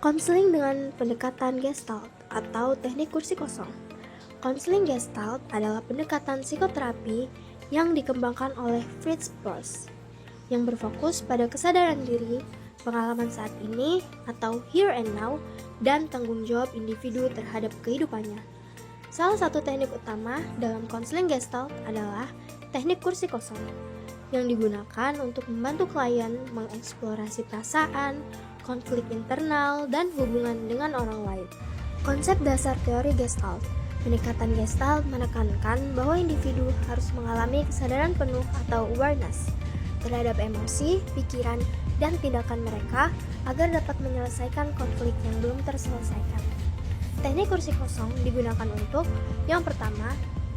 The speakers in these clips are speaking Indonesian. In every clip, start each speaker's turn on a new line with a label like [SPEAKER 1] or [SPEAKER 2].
[SPEAKER 1] Konseling dengan pendekatan Gestalt atau teknik kursi kosong. Konseling Gestalt adalah pendekatan psikoterapi yang dikembangkan oleh Fritz Perls yang berfokus pada kesadaran diri, pengalaman saat ini atau here and now, dan tanggung jawab individu terhadap kehidupannya. Salah satu teknik utama dalam konseling Gestalt adalah teknik kursi kosong yang digunakan untuk membantu klien mengeksplorasi perasaan, konflik internal, dan hubungan dengan orang lain. Konsep dasar teori Gestalt. Pendekatan Gestalt menekankan bahwa individu harus mengalami kesadaran penuh atau awareness terhadap emosi, pikiran, dan tindakan mereka agar dapat menyelesaikan konflik yang belum terselesaikan. Teknik kursi kosong digunakan untuk yang pertama,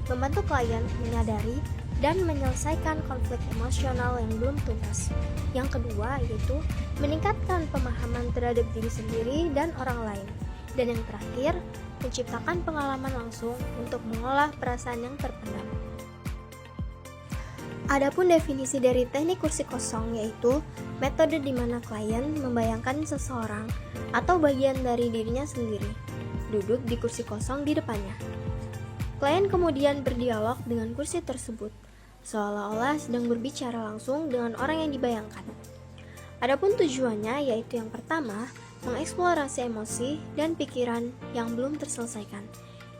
[SPEAKER 1] membantu klien menyadari dan menyelesaikan konflik emosional yang belum tuntas. Yang kedua yaitu meningkatkan pemahaman terhadap diri sendiri dan orang lain. Dan yang terakhir, menciptakan pengalaman langsung untuk mengolah perasaan yang terpendam. Adapun definisi dari teknik kursi kosong yaitu metode di mana klien membayangkan seseorang atau bagian dari dirinya sendiri duduk di kursi kosong di depannya. Klien kemudian berdialog dengan kursi tersebut, seolah-olah sedang berbicara langsung dengan orang yang dibayangkan. Adapun tujuannya yaitu yang pertama, mengeksplorasi emosi dan pikiran yang belum terselesaikan.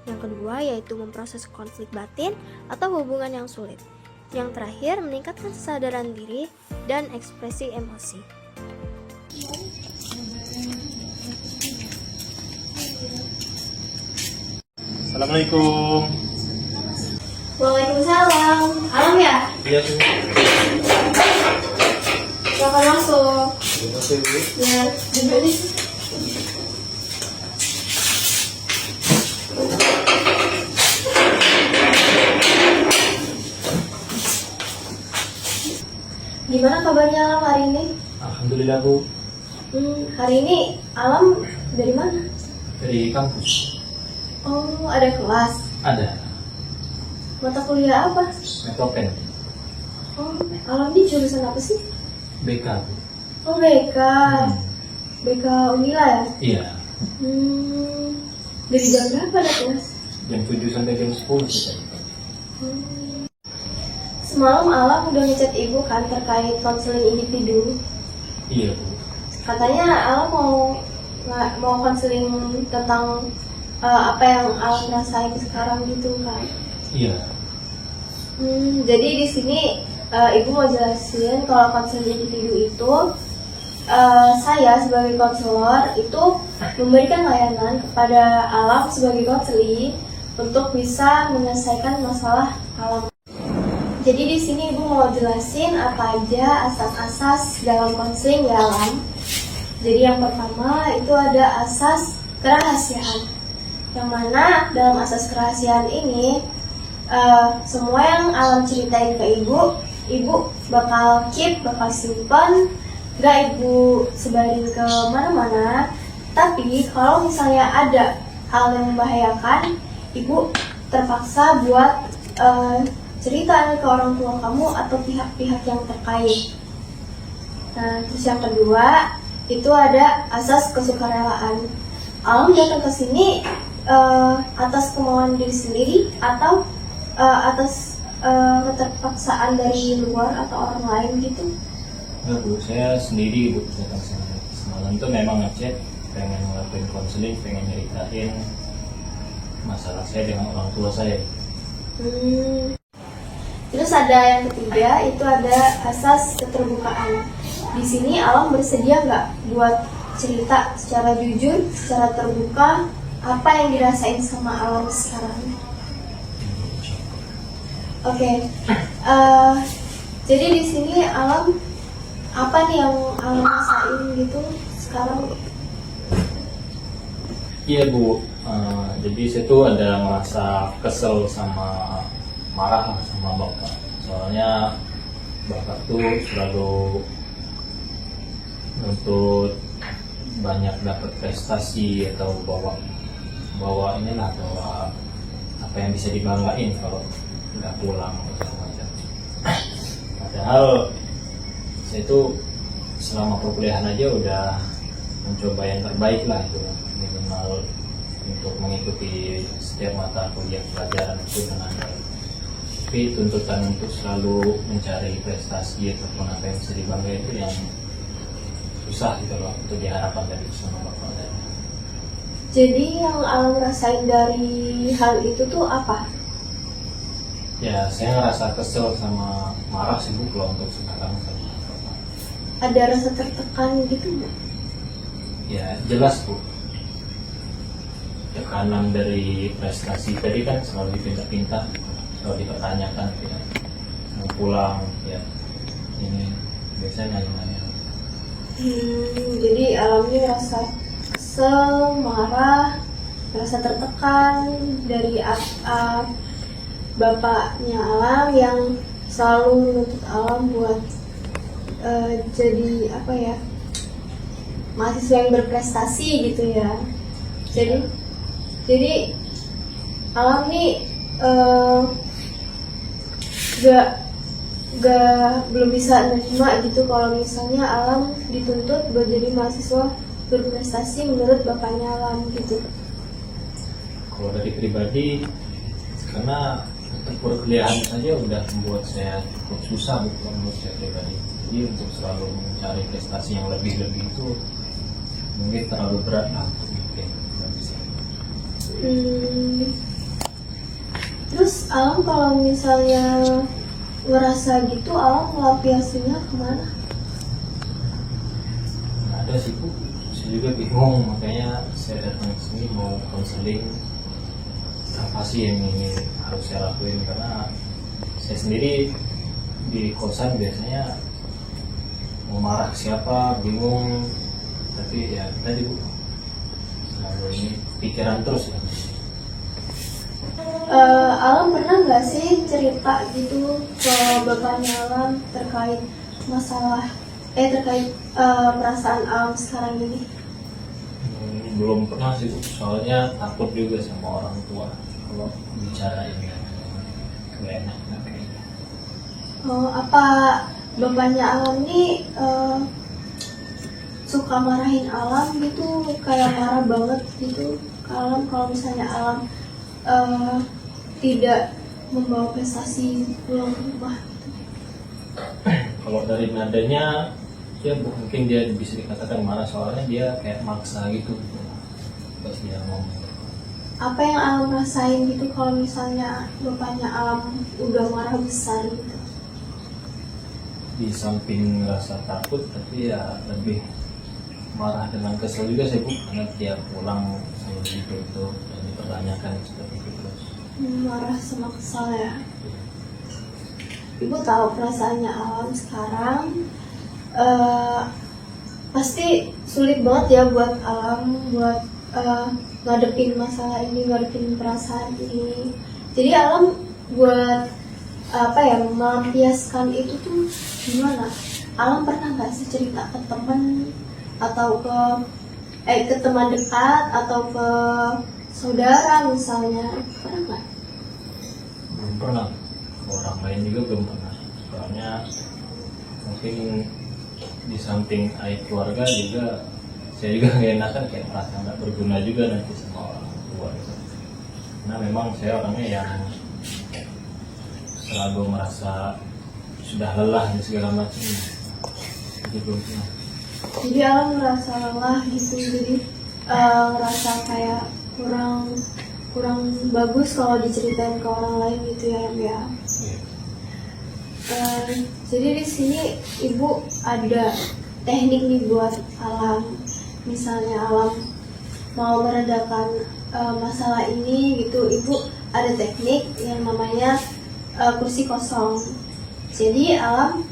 [SPEAKER 1] Yang kedua yaitu memproses konflik batin atau hubungan yang sulit. Yang terakhir meningkatkan kesadaran diri dan ekspresi emosi.
[SPEAKER 2] Assalamualaikum.
[SPEAKER 1] Waalaikumsalam. Alam ya?
[SPEAKER 2] Iya tuh.
[SPEAKER 1] Silakan masuk.
[SPEAKER 2] Terima kasih Bu.
[SPEAKER 1] Ya, duduk di sini. Gimana kabarnya Alam hari ini?
[SPEAKER 2] Alhamdulillah Bu.
[SPEAKER 1] Hari ini Alam dari mana?
[SPEAKER 2] Dari kampus.
[SPEAKER 1] Oh, ada kelas.
[SPEAKER 2] Ada.
[SPEAKER 1] Mata kuliah apa?
[SPEAKER 2] Metopen.
[SPEAKER 1] Oh, Alam ini jurusan apa sih?
[SPEAKER 2] BK Bu.
[SPEAKER 1] Oh, BK. BK Unila ya?
[SPEAKER 2] Iya.
[SPEAKER 1] Dari jam berapa ada kelas?
[SPEAKER 2] Jam 7 sampai jam 10 kita.
[SPEAKER 1] Semalam Alam udah ngechat ibu kan terkait konseling individu.
[SPEAKER 2] Iya Bu.
[SPEAKER 1] Katanya Alam mau konseling tentang apa yang Alam rasain sekarang gitu kan.
[SPEAKER 2] Iya.
[SPEAKER 1] Jadi di sini ibu mau jelasin kalau konseling individu itu saya sebagai konselor itu memberikan layanan kepada Alam sebagai konseli untuk bisa menyelesaikan masalah Alam. Jadi di sini ibu mau jelasin apa aja asas-asas dalam konseling ya Alam. Jadi yang pertama itu ada asas kerahasiaan. Yang mana dalam asas kerahasiaan ini semua yang Alam ceritain ke ibu bakal keep, bakal simpan, gak ibu sebarin ke mana-mana. Tapi kalau misalnya ada hal yang membahayakan, ibu terpaksa buat cerita ke orang tua kamu atau pihak-pihak yang terkait. Nah, terus yang kedua itu ada asas kesukarelaan. Alam datang ke sini atas kemauan diri sendiri atau atas keterpaksaan dari luar atau orang lain gitu?
[SPEAKER 2] Enggak Bu, saya sendiri Bu datang sini. Semalam tuh memang ngechat pengen ngelakuin konseling, pengen nyeritain masalah saya dengan orang tua saya.
[SPEAKER 1] Terus ada yang ketiga, itu ada asas keterbukaan. Di sini Alam bersedia nggak buat cerita secara jujur, secara terbuka, apa yang dirasain sama Alam sekarang? Oke. Jadi di sini Alam apa nih yang Alam rasain gitu sekarang?
[SPEAKER 2] Iya Bu, jadi saya tuh ada merasa kesel sama marah sama Bapak. Soalnya Bapak tuh selalu nuntut banyak dapat prestasi atau bawa apa yang bisa dibanggain kalau nggak pulang atau segala macam. Padahal saya itu selama perkuliahan aja udah mencoba yang terbaik lah itu, minimal untuk mengikuti setiap mata kuliah pelajaran itu dengan baik. Tapi tuntutan untuk selalu mencari prestasi ataupun apa yang bisa dibanggakan itu yang susah gitu loh untuk diharapkan dari sama bapak dan
[SPEAKER 1] Jadi yang Alam rasain dari hal itu tuh apa?
[SPEAKER 2] ya saya ngerasa kesel sama marah sih Bu kalau untuk sekarang sama bapak.
[SPEAKER 1] Ada rasa tertekan gitu nggak?
[SPEAKER 2] Ya jelas Bu, tekanan dari prestasi tadi kan selalu dipinta-pinta, selalu dipertanyakan ya. Mau pulang ya ini biasanya nanya-nanya.
[SPEAKER 1] Jadi Alamnya rasa kesel, marah, rasa tertekan dari bapaknya Alam yang selalu menuntut Alam buat jadi apa ya, mahasiswa yang berprestasi gitu ya. Jadi Alam nih belum bisa nerima gitu kalau misalnya Alam dituntut buat jadi mahasiswa berprestasi menurut bapaknya Alam gitu.
[SPEAKER 2] Kalau dari pribadi, karena untuk perkuliahan saja udah membuat saya cukup susah gitu menurut saya pribadi. Jadi untuk selalu mencari prestasi yang lebih-lebih itu mungkin terlalu berat lah untuk mungkin nggak bisa.
[SPEAKER 1] Terus Alam kalau misalnya ngerasa gitu, Alam melampiasinya kemana?
[SPEAKER 2] Nggak ada sih Bu, saya juga bingung, makanya saya datang ke sini mau konseling apa sih yang ini harus saya lakuin, karena saya sendiri di kosan biasanya mau marah ke siapa bingung, tapi ya tadi Bu selalu ini pikiran terus ya.
[SPEAKER 1] Alam pernah nggak sih cerita gitu ke bapaknya Alam terkait masalah terkait perasaan Alam sekarang ini?
[SPEAKER 2] Belum pernah sih Bu, soalnya takut juga sama orang tua kalau bicara ini gak enak kayaknya.
[SPEAKER 1] Apa bapaknya Alam nih suka marahin Alam gitu, kayak marah banget gitu ke Alam kalau misalnya Alam tidak membawa prestasi pulang ke rumah?
[SPEAKER 2] Kalau dari nadanya ya Bu, mungkin dia bisa dikatakan marah, soalnya dia kayak maksa gitu pas dia ngomong.
[SPEAKER 1] Apa yang Alam rasain gitu kalau misalnya bapaknya Alam udah marah besar gitu?
[SPEAKER 2] Di samping rasa takut, tapi ya lebih marah dengan kesel juga sih Bu, karena tiap pulang selalu gitu dan dipertanyakan seperti itu terus.
[SPEAKER 1] Marah sama kesal ya. Ibu tahu perasaannya Alam sekarang. Pasti sulit banget ya buat Alam buat ngadepin masalah ini, ngadepin perasaan ini. Jadi Alam buat apa ya, melampiaskan itu tuh gimana? Alam pernah nggak sih cerita ke teman atau ke teman dekat atau ke saudara misalnya? Pernah nggak?
[SPEAKER 2] Belum pernah, orang lain juga belum pernah, soalnya mungkin di samping ayah keluarga juga saya juga nggak enakan, kayak merasa nggak berguna juga nanti sama orang tua gitu. Karena memang saya orangnya yang selalu merasa sudah lelah dan segala macam, jadi belum pernah.
[SPEAKER 1] Jadi Alam merasa lelah gitu, jadi ngerasa kayak kurang bagus kalau diceritain ke orang lain gitu ya.
[SPEAKER 2] Iya.
[SPEAKER 1] Jadi di sini Ibu ada teknik nih buat Alam. Misalnya Alam mau meredakan masalah ini gitu, Ibu ada teknik yang namanya kursi kosong. Jadi Alam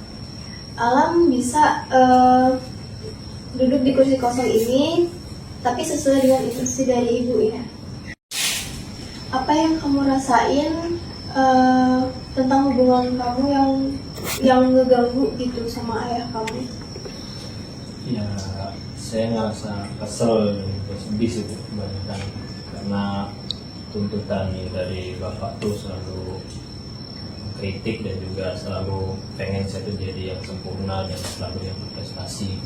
[SPEAKER 1] bisa duduk di kursi kosong ini, tapi sesuai dengan instruksi dari Ibu ya. Apa yang kamu rasain tentang hubungan kamu yang ngeganggu gitu sama ayah kamu?
[SPEAKER 2] Ya, saya ngerasa kesel dan sedih sih Bu, kebanyakan karena tuntutan dari bapak tuh selalu kritik dan juga selalu pengen saya tuh jadi yang sempurna dan selalu yang berprestasi.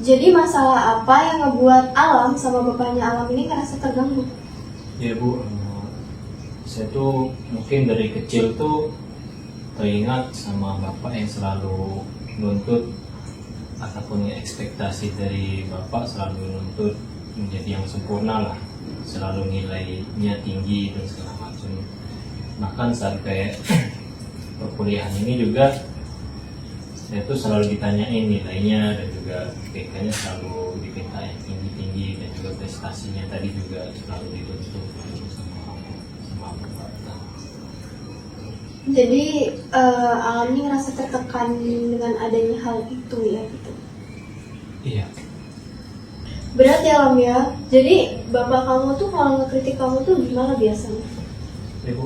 [SPEAKER 1] Jadi masalah apa yang ngebuat Alam sama bapaknya Alam ini ngerasa terganggu?
[SPEAKER 2] Ya Bu, saya tuh mungkin dari kecil tuh teringat sama bapak yang selalu nuntut ataupun ekspektasi dari bapak selalu nuntut menjadi yang sempurna lah, selalu nilainya tinggi dan segala macam. Bahkan sampai perkuliahan ini juga saya tuh selalu ditanyain nilainya dan juga TK-nya selalu diminta yang tinggi-tinggi dan juga prestasinya tadi juga selalu dituntut sama bapak.
[SPEAKER 1] Jadi Alam ini ngerasa tertekan dengan adanya hal itu ya gitu.
[SPEAKER 2] Iya.
[SPEAKER 1] Berat ya Alam ya. Jadi bapak kamu tuh kalau ngekritik kamu tuh gimana biasanya?
[SPEAKER 2] Ibu,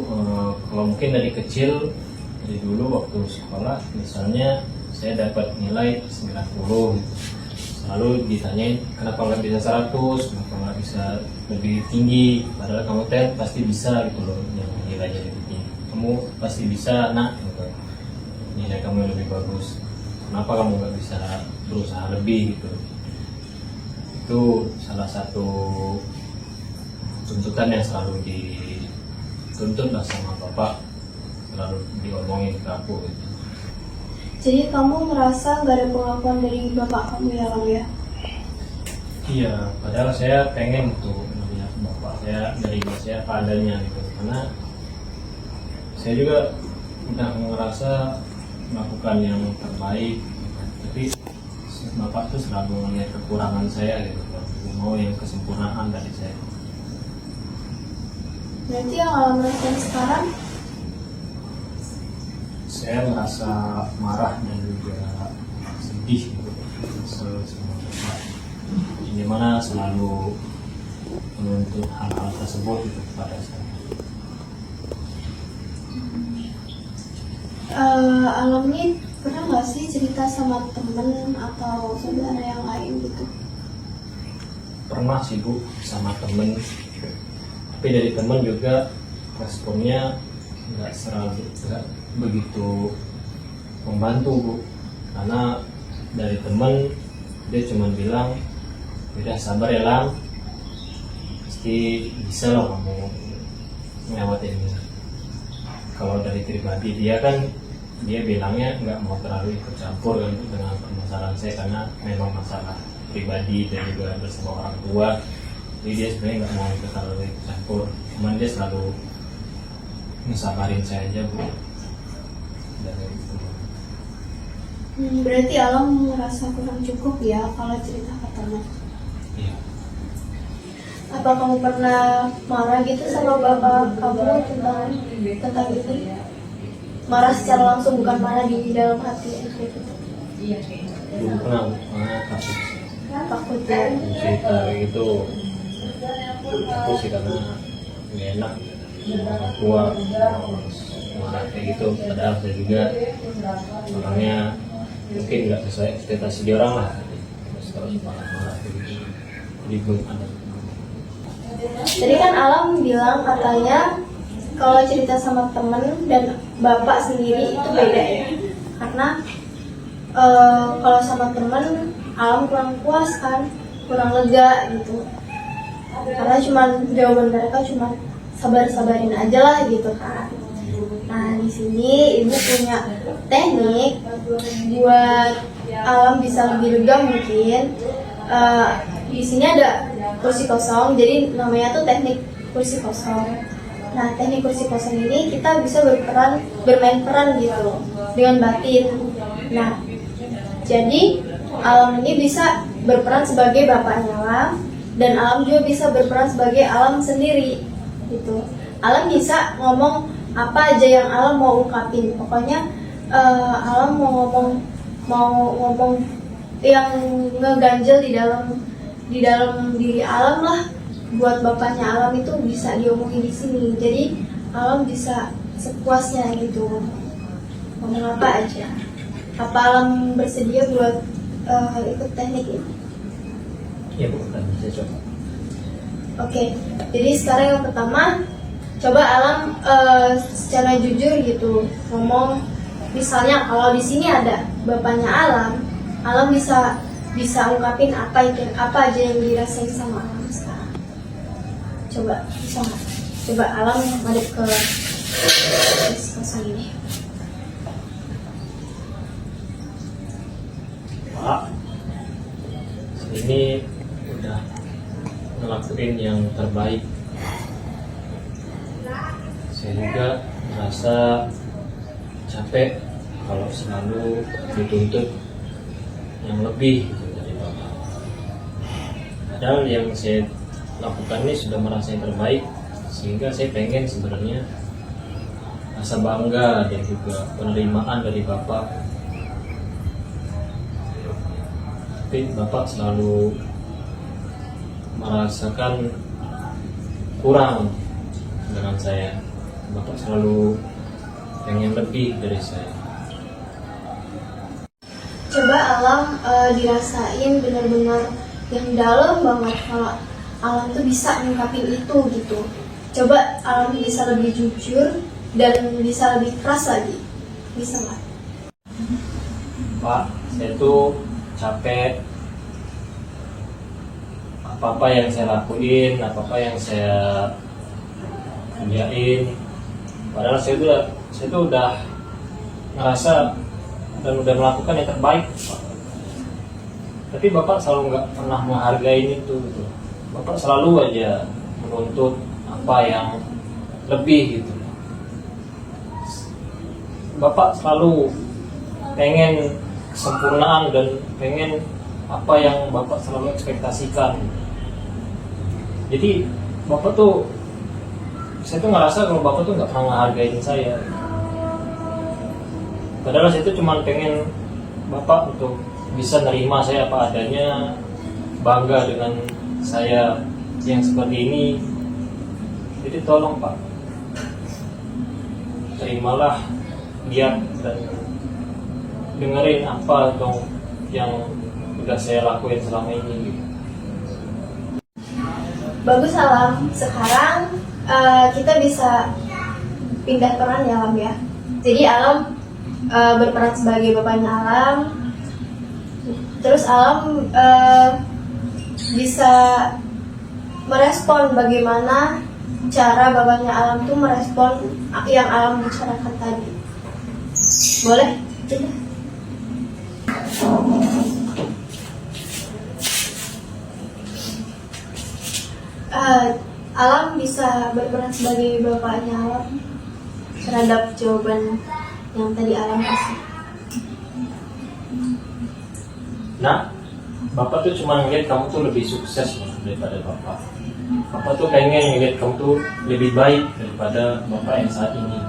[SPEAKER 2] kalau mungkin dari kecil, dari dulu waktu sekolah, misalnya saya dapat nilai 90 gitu. Selalu ditanyain, kenapa nggak bisa 100, kenapa nggak bisa lebih tinggi, padahal kamu pasti bisa gitu loh, yang nilainya lebih tinggi. Kamu pasti bisa, nak, gitu. Nilai kamu lebih bagus. Kenapa kamu nggak bisa berusaha lebih gitu? Itu salah satu tuntutan yang selalu dituntut lah sama bapak, selalu diomongin ke aku gitu.
[SPEAKER 1] Jadi kamu merasa gak ada pengakuan dari bapak kamu ya Alam ya?
[SPEAKER 2] Iya, padahal saya pengen tuh melihat bapak saya dari saya padanya gitu, karena saya juga udah ngerasa melakukan yang terbaik, tapi bapak tuh selalu melihat kekurangan saya gitu, mau yang kesempurnaan dari saya.
[SPEAKER 1] Berarti yang Alam rasain sekarang
[SPEAKER 2] Saya merasa marah dan juga sedih gitu, kesel sama bapak. Ini mana selalu menuntut hal-hal tersebut gitu kepada saya.
[SPEAKER 1] Alam ini pernah nggak sih cerita sama temen atau saudara yang lain gitu?
[SPEAKER 2] Pernah sih Bu sama temen, tapi dari temen juga responnya nggak begitu membantu Bu, karena dari temen dia cuma bilang udah sabar ya Lam, pasti bisa loh kamu ngelewatin ini. Kalau dari pribadi dia kan, dia bilangnya nggak mau terlalu ikut campur kan dengan permasalahan saya, karena memang masalah pribadi dan juga bersama orang tua, jadi dia sebenarnya nggak mau terlalu ikut campur. Cuman dia selalu ngesabarin saya aja Bu. Dari itu.
[SPEAKER 1] Berarti Alam merasa kurang cukup ya kalau cerita ke teman.
[SPEAKER 2] Iya.
[SPEAKER 1] Apa kamu pernah marah gitu sama bapak kamu tentang itu? Marah secara langsung, bukan marah di dalam hati gitu.
[SPEAKER 2] Belum pernah Bu, karena
[SPEAKER 1] Takut ya.
[SPEAKER 2] cerita kayak gitu aku sih, karena nggak enak orang tua harus marah kayak gitu, padahal saya juga orangnya mungkin nggak sesuai ekspektasi dia orang lah, terus kalau marah kayak gitu, jadi belum ada.
[SPEAKER 1] Tadi kan Alam bilang katanya kalau cerita sama temen dan bapak sendiri itu beda ya, karena kalau sama temen Alam kurang puas kan, kurang lega gitu, karena jawaban mereka cuma sabar-sabarin aja lah gitu kan. Nah di sini ibu punya teknik buat Alam bisa lebih lega mungkin. Di sini ada kursi kosong, jadi namanya tuh teknik kursi kosong. Nah teknik kursi kosong ini kita bisa bermain peran gitu dengan batin. Nah jadi Alam ini bisa berperan sebagai bapaknya Alam, dan Alam juga bisa berperan sebagai Alam sendiri gitu. Alam bisa ngomong apa aja yang Alam mau ungkapin, pokoknya Alam mau ngomong yang ngeganjel di dalam diri Alam lah, buat bapaknya Alam itu bisa diomongin di sini. Jadi Alam bisa sepuasnya gitu, ngomong apa aja. Apa Alam bersedia buat ikut teknik ini?
[SPEAKER 2] Ya Bu, kan saya coba.
[SPEAKER 1] Oke, jadi sekarang yang pertama, coba Alam secara jujur gitu ngomong. Misalnya kalau di sini ada bapaknya Alam bisa bisa ungkapin apa aja yang dirasain sama Alam sekarang. Coba bisa nggak? Coba Alam madep ke kosong ini.
[SPEAKER 2] Pak, ini udah ngelakuin yang terbaik. Saya juga merasa capek kalau selalu dituntut yang lebih gitu dari Bapak. Padahal yang saya lakukan ini sudah merasa yang terbaik, sehingga saya pengen sebenarnya rasa bangga dan juga penerimaan dari Bapak. Tapi Bapak selalu merasakan kurang dengan saya. Bapak selalu pengen lebih dari saya.
[SPEAKER 1] Coba Alam dirasain benar-benar yang dalam banget kalau Alam tuh bisa ngungkapin itu gitu. Coba Alam bisa lebih jujur dan bisa lebih keras lagi. Bisa nggak?
[SPEAKER 2] Pak, saya tuh capek. Apa-apa yang saya lakuin, apa-apa yang saya kerjain, padahal saya tuh udah ngerasa dan udah melakukan yang terbaik, Pak. Tapi Bapak selalu nggak pernah menghargai itu gitu. Bapak selalu aja menuntut apa yang lebih gitu. Bapak selalu pengen kesempurnaan dan pengen apa yang Bapak selalu ekspektasikan. Jadi Bapak tuh, saya tuh ngerasa kalau Bapak tuh nggak pernah menghargai saya. Padahal saya tuh cuma pengen Bapak untuk bisa nerima saya apa adanya, bangga dengan saya yang seperti ini. Jadi tolong Pak, terimalah, lihat dan dengerin apa dong yang udah saya lakuin selama ini gitu.
[SPEAKER 1] Bagus Alam, sekarang kita bisa pindah peran ya Alam ya. Jadi Alam berperan sebagai bapaknya Alam. Terus Alam bisa merespon bagaimana cara bapaknya Alam tuh merespon yang Alam bicarakan tadi. Boleh? Tidak? Alam bisa berperan sebagai bapaknya Alam terhadap jawaban yang tadi Alam kasih.
[SPEAKER 2] Nah, Bapak tuh cuma ngeliat kamu tuh lebih sukses daripada Bapak. Bapak tuh pengen ngeliat kamu tuh lebih baik daripada Bapak yang saat ini.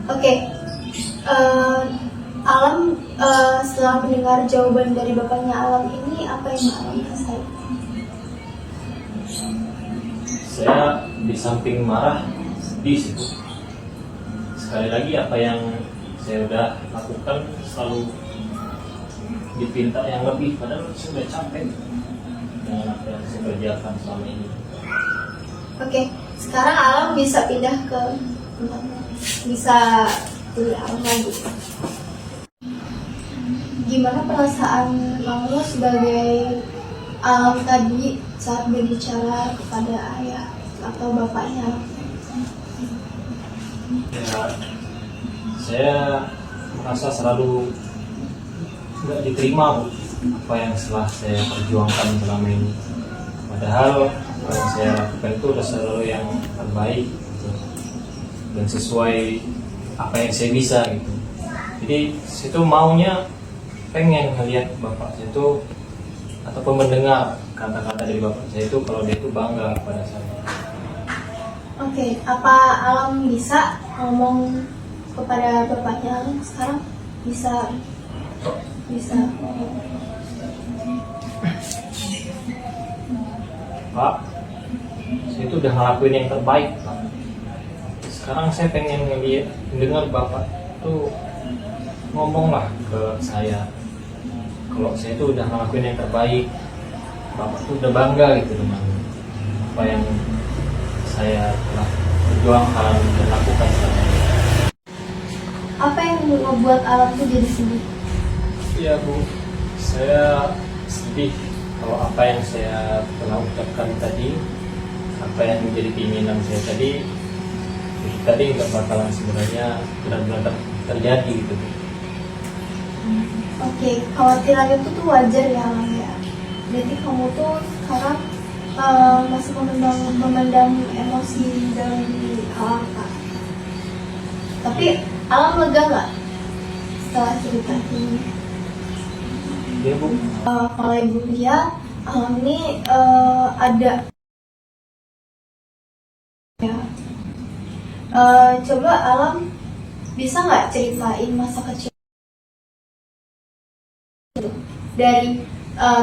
[SPEAKER 1] Oke. Alam setelah mendengar jawaban dari bapaknya Alam ini, apa yang Alam rasain?
[SPEAKER 2] Saya di samping marah, sedih sih Bu. Sekali lagi apa yang saya udah lakukan selalu dipinta yang lebih, padahal saya udah capek dengan apa yang saya kerjakan selama ini.
[SPEAKER 1] Oke, sekarang Alam bisa pindah ke bisa pilih Alam lagi. Gimana perasaan kamu sebagai Alam tadi saat berbicara kepada ayah atau bapaknya?
[SPEAKER 2] Ya, saya merasa selalu nggak diterima Bu, apa yang setelah saya perjuangkan selama ini. Padahal apa yang saya lakukan itu udah selalu yang terbaik gitu, dan sesuai apa yang saya bisa gitu. Jadi situ maunya pengen ngelihat bapak saya itu ataupun mendengar kata-kata dari bapak saya itu kalau dia itu bangga pada saya.
[SPEAKER 1] Oke, apa Alam bisa ngomong kepada bapaknya Alam sekarang? Bisa.
[SPEAKER 2] Pak, saya itu udah ngelakuin yang terbaik Pak. Sekarang saya pengen ngeliat, mendengar bapak tuh ngomonglah ke saya kalau saya itu udah ngelakuin yang terbaik. Bapak tuh udah bangga gitu dengan apa yang saya telah perjuangkan dan lakukan selama ini.
[SPEAKER 1] Apa yang membuat Alam tuh jadi sedih?
[SPEAKER 2] Iya Bu, saya sedih kalau apa yang saya telah ucapkan tadi, apa yang menjadi keinginan saya tadi, tadi nggak bakalan sebenarnya benar-benar terjadi gitu Bu.
[SPEAKER 1] Oke, khawatiran itu tuh wajar ya Alam ya. Berarti kamu tuh sekarang masih memendam emosi dalam diri Alam Kak. Tapi Alam lega nggak setelah cerita ini?
[SPEAKER 2] Iya Bu.
[SPEAKER 1] Kalau Ibu Lia, Alam ini ada ya. Coba Alam bisa nggak ceritain masa kecil dari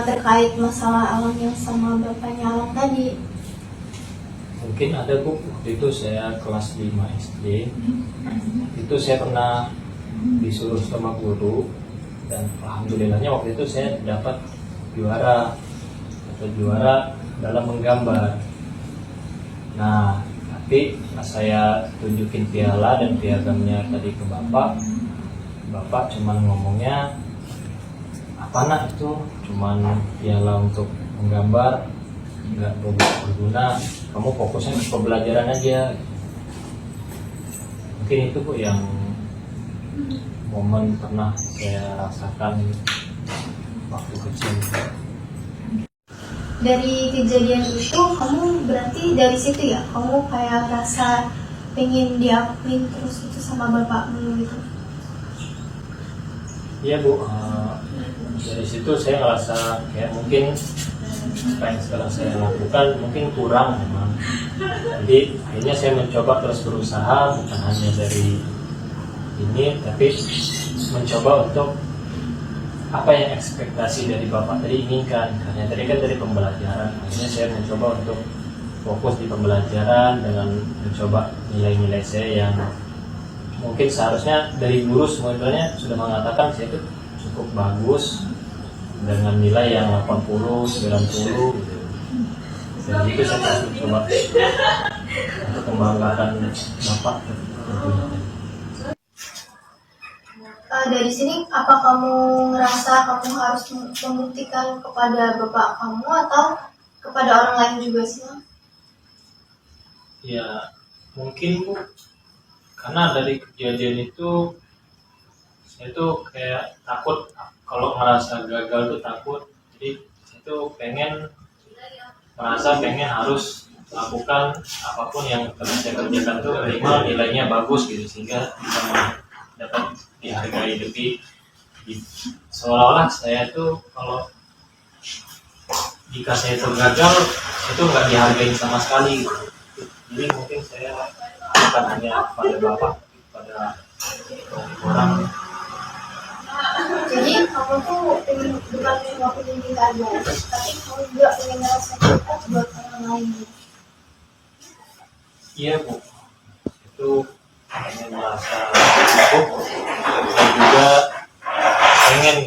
[SPEAKER 1] terkait masalah Alam yang sama bapaknya Alam tadi?
[SPEAKER 2] Mungkin ada Bu, waktu itu saya kelas 5 SD, itu saya pernah disuruh sama guru, dan alhamdulillahnya waktu itu saya dapat juara atau juara dalam menggambar. Nah, tapi pas saya tunjukin piala dan piagamnya tadi ke bapak cuman ngomongnya, apa nak itu cuman piala untuk menggambar, nggak berguna, kamu fokusnya ke pembelajaran aja. Mungkin itu Bu yang momen pernah saya rasakan waktu kecil.
[SPEAKER 1] Dari kejadian itu kamu berarti dari situ ya kamu kayak rasa pengen diakuin terus itu sama bapakmu gitu?
[SPEAKER 2] Iya Bu, dari situ saya ngerasa kayak mungkin apa yang sekarang saya lakukan mungkin kurang memang. Jadi akhirnya saya mencoba terus berusaha, bukan hanya dari ini, tapi mencoba untuk apa yang ekspektasi dari bapak tadi inginkan. Karena tadi kan dari pembelajaran, akhirnya saya mencoba untuk fokus di pembelajaran dengan mencoba nilai-nilai saya yang mungkin seharusnya dari guru sebenarnya sudah mengatakan saya itu cukup bagus dengan nilai yang 80, 90 gitu. Dan itu saya coba untuk membanggakan bapak tentunya.
[SPEAKER 1] Dari sini apa kamu ngerasa kamu harus membuktikan kepada bapak kamu atau kepada orang lain juga sih?
[SPEAKER 2] Ya mungkin Bu, karena dari kejadian itu saya tuh kayak takut, kalau merasa gagal tuh takut. Jadi saya tuh pengen harus lakukan apapun yang telah saya kerjakan tuh minimal nilainya bagus gitu, sehingga bisa dapat dihargai lebih. Seolah-olah saya tuh kalau jika saya itu gagal itu nggak dihargai sama sekali gitu. Jadi mungkin saya bukan hanya pada bapak, pada orang.
[SPEAKER 1] Jadi kamu tuh bukan cuma pengen dihargai, tapi kamu juga pengen ngerasa cukup buat orang lain.
[SPEAKER 2] Iya Bu, itu hanya merasa cukup dan juga pengen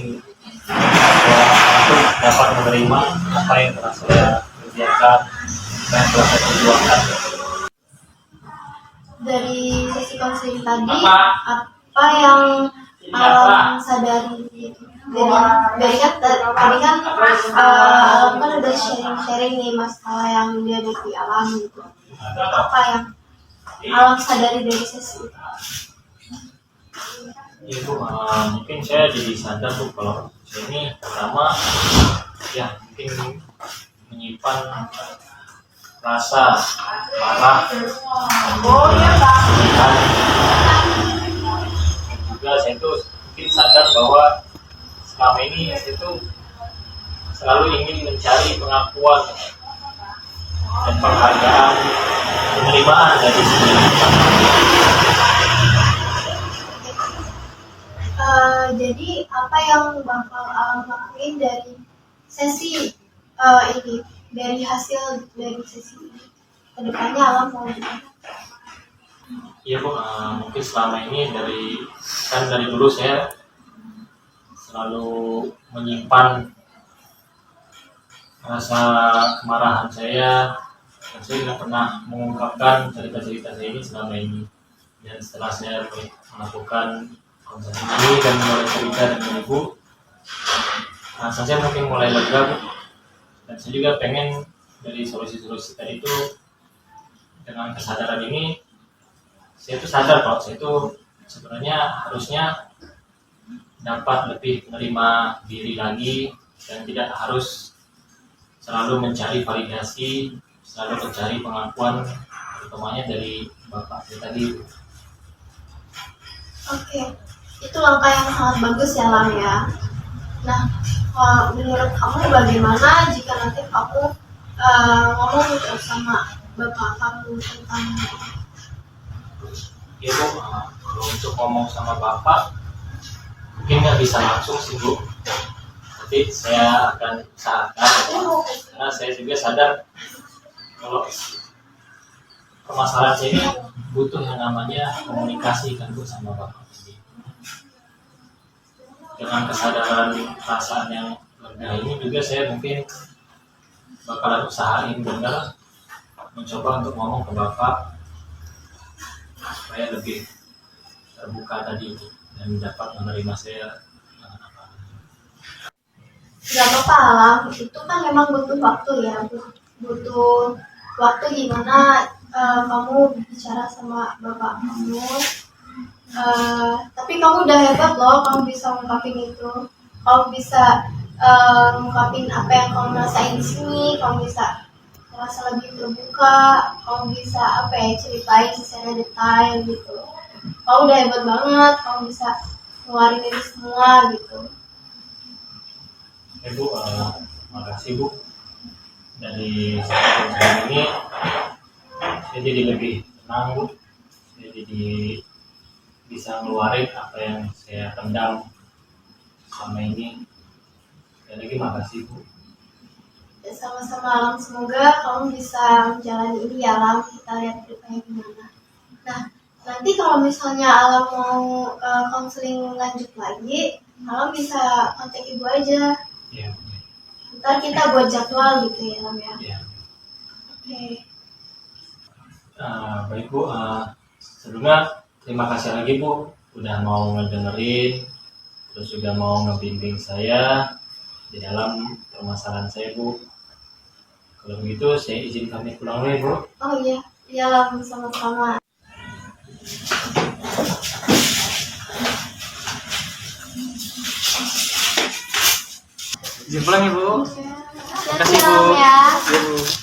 [SPEAKER 2] orang itu dapat menerima apa yang telah saya kerjakan, apa yang telah saya perjuangkan.
[SPEAKER 1] Dari sesi konseling tadi, apa yang Alam sadari gitu? Dari kan tadi kan Alam kan udah sharing nih masalah yang dia alami gitu. Apa yang Alam sadari dari sesi itu?
[SPEAKER 2] Ya Bu, mungkin saya jadi sadar Bu kalau saya ini pertama ya mungkin menyimpan rasa marah dan juga saya tuh mungkin sadar bahwa selama ini saya tuh selalu ingin mencari pengakuan dan penghargaan, penerimaan dari sini.
[SPEAKER 1] Jadi apa yang bakal Alam lakuin dari sesi ini, dari hasil dari sesi ini? Kedepannya Alam mau gimana?
[SPEAKER 2] Iya Bu, mungkin selama ini dari dulu saya selalu menyimpan rasa kemarahan saya, dan saya tidak pernah mengungkapkan cerita-cerita saya ini selama ini. Dan setelah saya melakukan konser ini dan mulai cerita dengan Ibu, rasa saya mungkin mulai lega Bu. Dan saya juga pengen dari solusi-solusi tadi itu, dengan kesadaran ini saya tuh sadar kalau saya tuh sebenarnya harusnya dapat lebih menerima diri lagi dan tidak harus selalu mencari validasi, selalu mencari pengakuan, utamanya dari bapak saya tadi.
[SPEAKER 1] Oke, itu langkah yang sangat bagus ya Lam ya. Nah, menurut kamu bagaimana jika nanti kamu ngomong gitu sama bapak kamu tentang
[SPEAKER 2] Ya Bu, kalau untuk ngomong sama bapak mungkin nggak bisa langsung sih Bu, tapi saya akan usahakan karena saya juga sadar kalau permasalahan saya ini butuh yang namanya komunikasi kan Bu sama bapak ini. Dengan kesadaran perasaan yang lega ini juga saya mungkin bakalan usahain benar mencoba untuk ngomong ke bapak supaya lebih terbuka tadi dan dapat menerima saya dengan apa.
[SPEAKER 1] nggak apa-apa Lam, itu kan memang butuh waktu ya, butuh waktu gimana kamu bicara sama bapak kamu. Tapi kamu udah hebat loh, kamu bisa ngungkapin itu, kamu bisa ngungkapin apa yang kamu rasain di sini, kamu bisa merasa lebih terbuka, kamu bisa apa ya ceritain secara detail gitu. Kamu udah hebat banget, kamu bisa ngeluarin ini semua gitu.
[SPEAKER 2] Bu, makasih Bu. Dari sekarang ini saya jadi lebih tenang Bu. Saya jadi bisa ngeluarin apa yang saya pendam selama ini. Dan lagi makasih Bu.
[SPEAKER 1] Ya, sama-sama Alam, semoga kamu bisa menjalani ini ya Alam, kita lihat depannya gimana. Nah, nanti kalau misalnya Alam mau konseling lanjut lagi, Alam bisa kontak ibu aja.
[SPEAKER 2] Iya.
[SPEAKER 1] Ntar kita buat jadwal gitu ya Alam ya.
[SPEAKER 2] Iya.
[SPEAKER 1] Oke.
[SPEAKER 2] Baik Bu, sebelumnya terima kasih lagi Bu udah mau ngedengerin, terus juga mau ngebimbing saya di dalam permasalahan saya Bu. Kalau begitu saya izin pamit pulang dulu ya Bu.
[SPEAKER 1] Oh iya, iya Alam, sama-sama.
[SPEAKER 2] Izin pulang ya Bu.
[SPEAKER 1] Terima
[SPEAKER 2] kasih, Bu.
[SPEAKER 1] Ya.
[SPEAKER 2] Bu.